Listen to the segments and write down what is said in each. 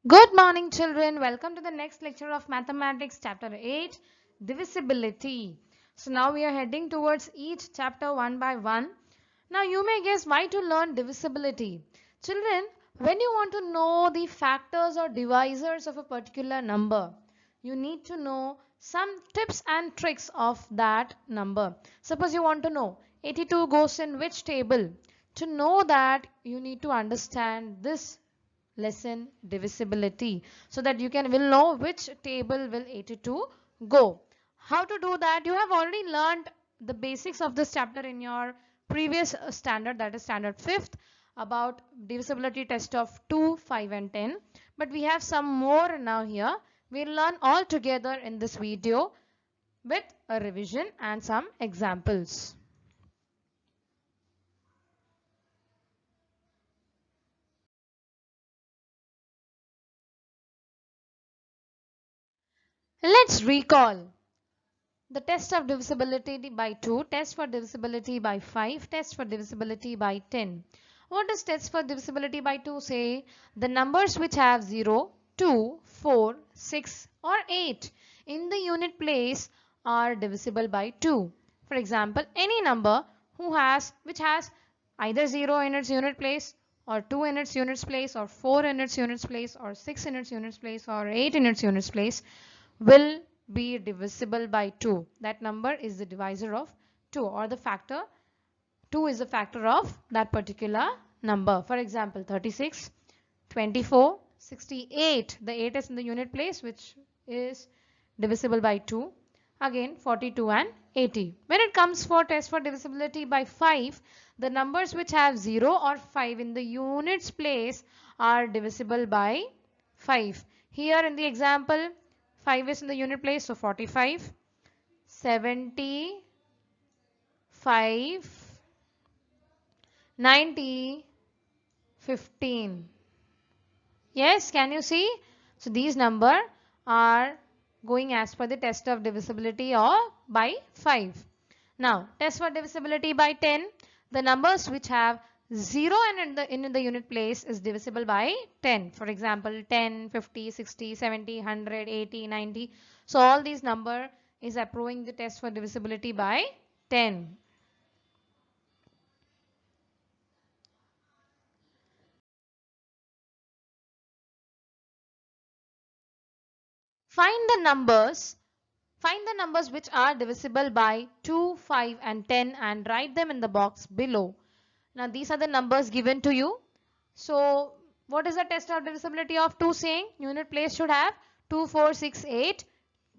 Good morning, children. Welcome to the next lecture of Mathematics, Chapter 8, Divisibility. So now we are heading towards each chapter one by one. Now you may guess why to learn divisibility. Children, when you want to know the factors or divisors of a particular number, you need to know some tips and tricks of that number. Suppose you want to know 82 goes in which table. To know that, you need to understand this lesson divisibility so that you will know which table will 82 go. How to do that? You have already learned the basics of this chapter in your previous standard, that is standard 5th, about divisibility test of 2, 5 and 10. But we have some more now here. We'll learn all together in this video with a revision and some examples. Let's recall the test of divisibility by 2, test for divisibility by 5, test for divisibility by 10. What does test for divisibility by 2 say? The numbers which have 0, 2, 4, 6 or 8 in the unit place are divisible by 2. For example, any number which has either 0 in its unit place or 2 in its units place or 4 in its units place or 6 in its units place or 8 in its units place will be divisible by 2. That number is the divisor of 2, or the factor 2 is the factor of that particular number. For example, 36, 24, 68. The 8 is in the unit place, which is divisible by 2. Again, 42 and 80. When it comes for test for divisibility by 5, the numbers which have 0 or 5 in the units place are divisible by 5. Here in the example, 5 is in the unit place, so 45, 75, 90, 15. Yes, can you see? So these numbers are going as per the test of divisibility or by 5. Now, test for divisibility by 10. The numbers which have 0 in the unit place is divisible by 10. For example, 10, 50, 60, 70, 100, 80, 90. So all these number is approving the test for divisibility by 10. Find the numbers which are divisible by 2, 5 and 10 and write them in the box below. Now these are the numbers given to you. So what is the test of divisibility of 2 saying? Unit place should have 2, 4, 6, 8,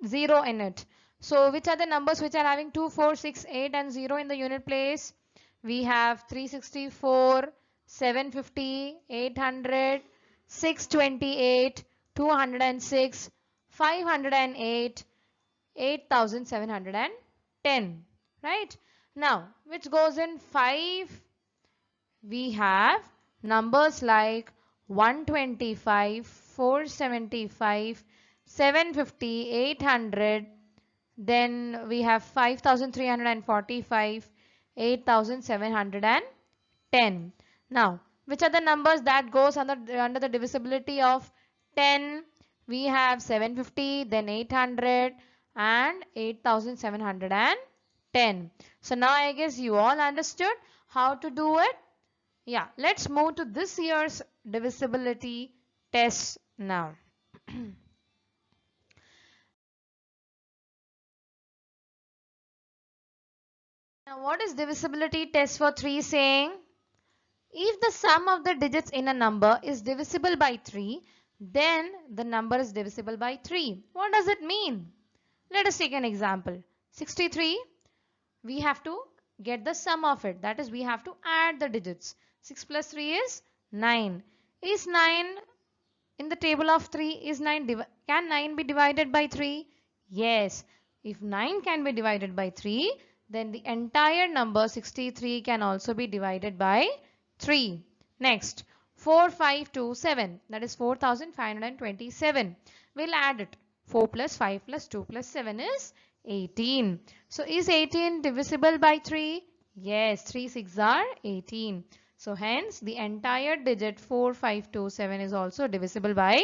0 in it. So which are the numbers which are having 2, 4, 6, 8 and 0 in the unit place? We have 364, 750, 800, 628, 206, 508, 8710. Right? Now, which goes in 5? We have numbers like 125, 475, 750, 800. Then we have 5345, 8710. Now, which are the numbers that goes under the divisibility of 10? We have 750, then 800 and 8710. So now I guess you all understood how to do it. Yeah, let's move to this year's divisibility test now. Now, what is divisibility test for 3 saying? If the sum of the digits in a number is divisible by 3, then the number is divisible by 3. What does it mean? Let us take an example. 63, we have to get the sum of it. That is, we have to add the digits. 6 plus 3 is 9. Is 9 in the table of 3? Can 9 be divided by 3? Yes. If 9 can be divided by 3, then the entire number 63 can also be divided by 3. Next, 4527, that is 4527. We'll add it. 4 plus 5 plus 2 plus 7 is 18. So is 18 divisible by 3? Yes, 3 6 are 18. So hence the entire digit 4527 is also divisible by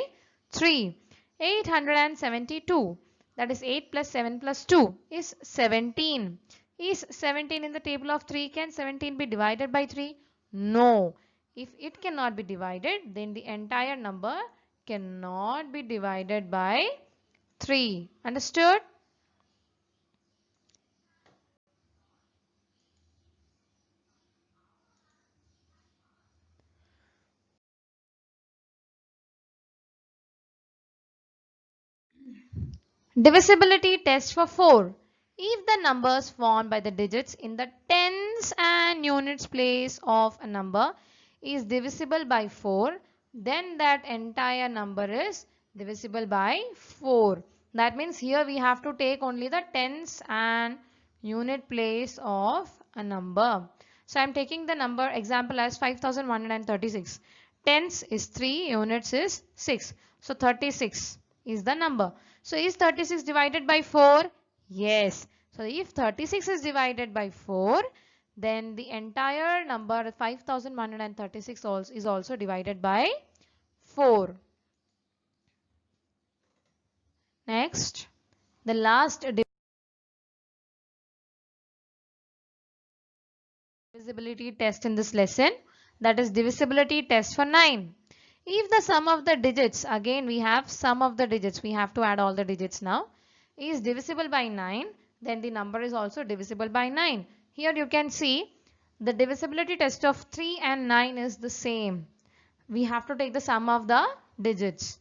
3. 872. That is 8 plus 7 plus 2 is 17. Is 17 in the table of 3? Can 17 be divided by 3? No. If it cannot be divided, then the entire number cannot be divided by 3. Understood? Divisibility test for 4. If the numbers formed by the digits in the tens and units place of a number is divisible by 4, then that entire number is divisible by 4. That means here we have to take only the tens and unit place of a number. So I am taking the number example as 5136. Tens is 3, units is 6. So 36 is the number. So is 36 divided by 4? Yes. So if 36 is divided by 4, then the entire number 5136 is also divided by 4. Next, the last divisibility test in this lesson, that is divisibility test for 9. If the sum of the digits, again we have sum of the digits, we have to add all the digits now, is divisible by 9, then the number is also divisible by 9. Here you can see the divisibility test of 3 and 9 is the same. We have to take the sum of the digits.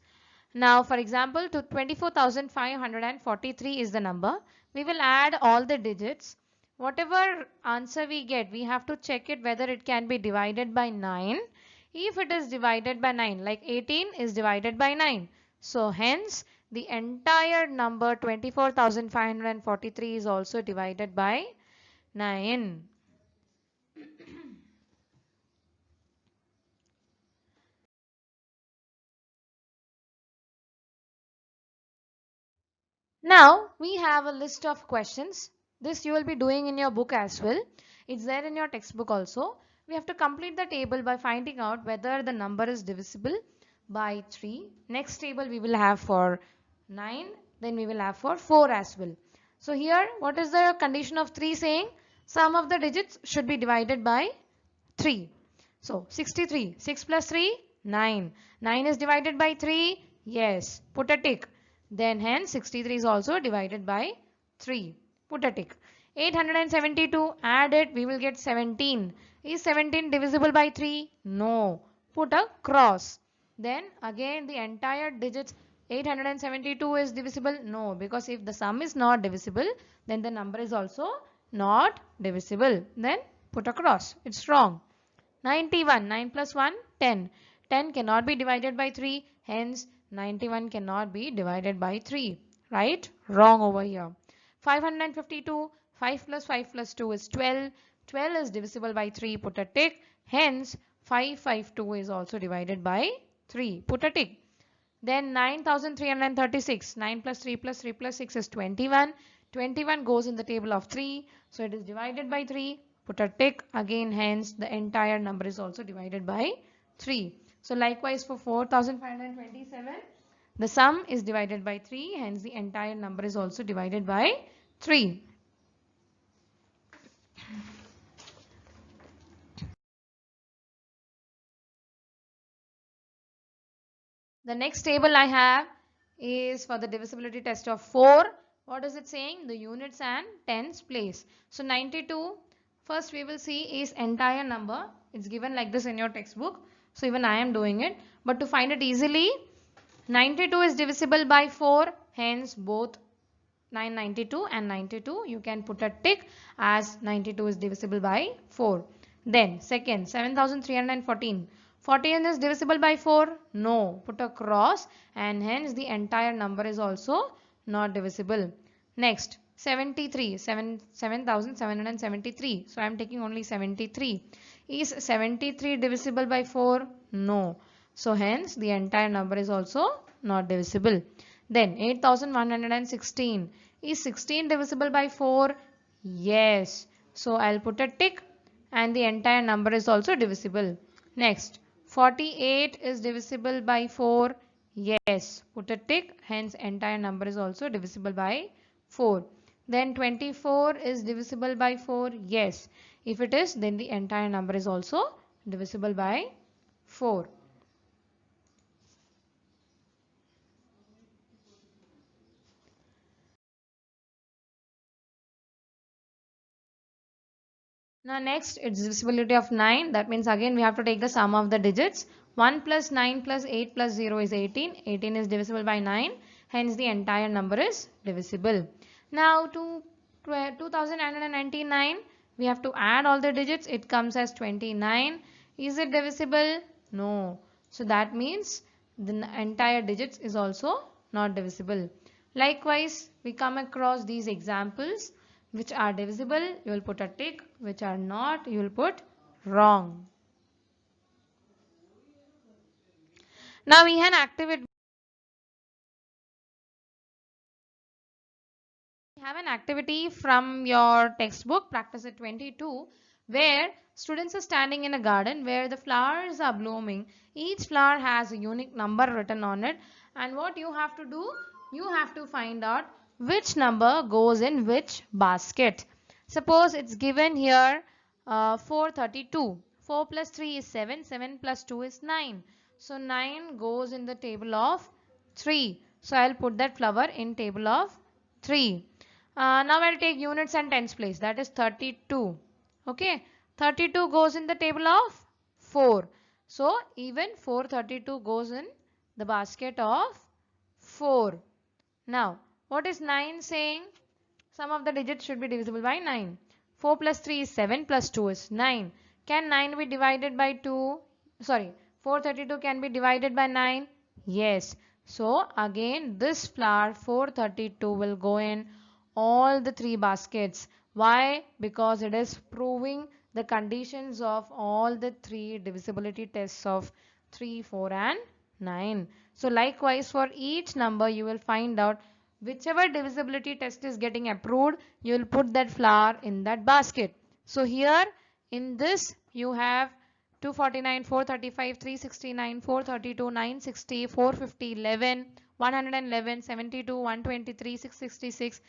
Now for example, to 24,543 is the number. We will add all the digits. Whatever answer we get, we have to check it whether it can be divided by 9. If it is divided by 9, like 18 is divided by 9. So hence the entire number 24,543 is also divided by 9. Now we have a list of questions. This you will be doing in your book as well. It's there in your textbook also. We have to complete the table by finding out whether the number is divisible by 3. Next table we will have for 9. Then we will have for 4 as well. So here what is the condition of 3 saying? Sum of the digits should be divided by 3. So 63. 6 plus 3? 9. 9 is divided by 3? Yes. Put a tick. Then hence 63 is also divided by 3. Put a tick. 872, add it, we will get 17. Is 17 divisible by 3? No. Put a cross. Then again the entire digits 872 is divisible? No, because if the sum is not divisible, then the number is also not divisible. Then put a cross. It's wrong. 91, 9 plus 1, 10. 10 cannot be divided by 3, hence 91 cannot be divided by 3. Right? Wrong over here. 552, 5 plus 5 plus 2 is 12. 12 is divisible by 3, put a tick. Hence 552 is also divided by 3. Put a tick. Then 9336. 9 plus 3 plus 3 plus 6 is 21. 21 goes in the table of 3. So it is divided by 3. Put a tick. Again, hence the entire number is also divided by 3. So likewise for 4527, the sum is divided by 3. Hence the entire number is also divided by 3. The next table I have is for the divisibility test of 4. What is it saying? The units and tens place. So 92, first we will see is entire number. It's given like this in your textbook. So even I am doing it. But to find it easily, 92 is divisible by 4. Hence both 992 and 92 you can put a tick as 92 is divisible by 4. Then second 7314. 14 is divisible by 4? No. Put a cross and hence the entire number is also not divisible. Next 73. 7773. So I am taking only 73. Is 73 divisible by 4? No. So hence the entire number is also not divisible. Then 8116. Is 16 divisible by 4? Yes. So I'll put a tick and the entire number is also divisible. Next 48 is divisible by 4. Yes, put a tick, hence entire number is also divisible by 4. Then 24 is divisible by 4. Yes, if it is, then the entire number is also divisible by 4. Now next, it's divisibility of 9. That means again we have to take the sum of the digits. 1 plus 9 plus 8 plus 0 is 18. 18 is divisible by 9. Hence the entire number is divisible. Now to 2999, we have to add all the digits. It comes as 29. Is it divisible? No. So that means the entire digits is also not divisible. Likewise, we come across these examples. Which are divisible, you will put a tick. Which are not, you will put wrong. Now we have an activity from your textbook, practice at 22, where students are standing in a garden where the flowers are blooming. Each flower has a unique number written on it, and what you have to do, you have to find out which number goes in which basket. Suppose it's given here 432. 4 plus 3 is 7. 7 plus 2 is 9. So 9 goes in the table of 3. So I'll put that flower in table of 3. Now I'll take units and tens place. That is 32. Okay. 32 goes in the table of 4. So even 432 goes in the basket of 4. Now what is 9 saying? Sum of the digits should be divisible by 9. 4 plus 3 is 7 plus 2 is 9. Can 9 be divided by 2? Sorry, 432 can be divided by 9? Yes. So again this flower 432 will go in all the three baskets. Why? Because it is proving the conditions of all the three divisibility tests of 3, 4 and 9. So likewise for each number you will find out whichever divisibility test is getting approved, you will put that flower in that basket. So here in this you have 249, 435, 369, 432, 960, 450, 11, 111, 72, 123, 666.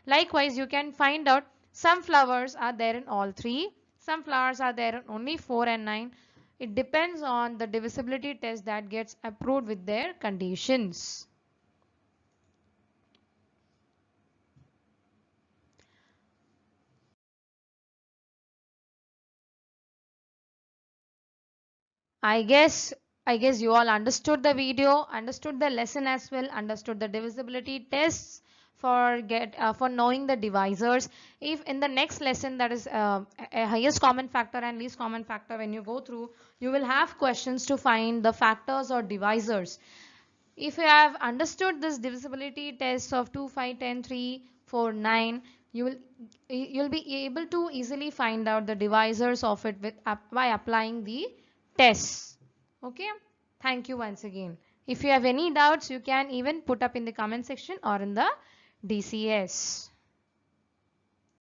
Likewise, you can find out some flowers are there in all three. Some flowers are there in only 4 and 9. It depends on the divisibility test that gets approved with their conditions. I guess you all understood the video, understood the lesson as well, understood the divisibility tests for knowing the divisors. If in the next lesson, that is a highest common factor and least common factor, when you go through, you will have questions to find the factors or divisors. If you have understood this divisibility test of 2, 5, 10, 3, 4, 9, you'll be able to easily find out the divisors of it by applying the tests. Okay, thank you once again. If you have any doubts, you can even put up in the comment section or in the DCS.